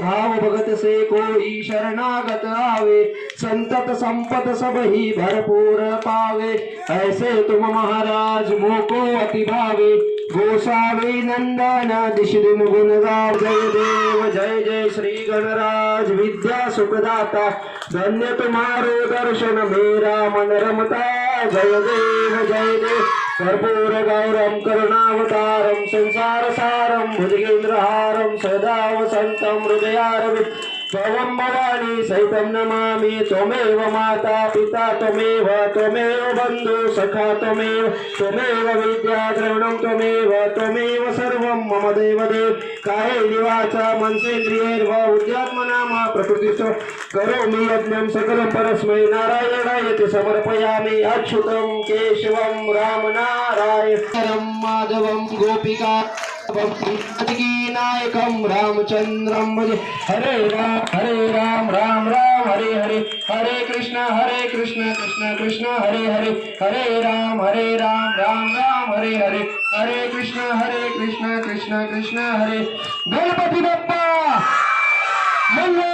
भाव भगत से कोई शरणागत आवे, संतत संपत सब ही भरपूर पावे। ऐसे तुम महाराज मोको अति भावे, गोसावी नंदन दिश दिन गुण गाव। जय देव जय जय श्री गणराज विद्या सुखदाता, धन्य तुम्हारो दर्शन मेरा मन रमता। जय देव जय देव कर्पूर गौरम करुणावतारम, संसार सारम भुजगेंद्रहारम, सदा वसंतम हृदयारविंद त्वं भवानी सहितं नमामि। त्वमेव माता पिता त्वमेव, त्वमेव बन्धु सखा त्वमेव, त्वमेव विद्या द्रविणं त्वमेव, त्वमेव सर्वं मम देवदेव। कायेन वाचा मनसेन्द्रियैर्वा बुद्ध्यात्मना मा प्रकृतिस्थो करोमि यज्ञं सकलं परस्मै नारायणाय समर्पयामि। अच्युतं केशवं राम नारायणं माधवं गोपिका नायकं रामचंद्रं भजे। हरे राम राम राम हरे हरे, हरे कृष्ण कृष्ण कृष्ण हरे हरे, हरे राम राम राम हरे हरे, हरे कृष्ण कृष्ण कृष्ण हरे। गणपती बाप्पा मंगल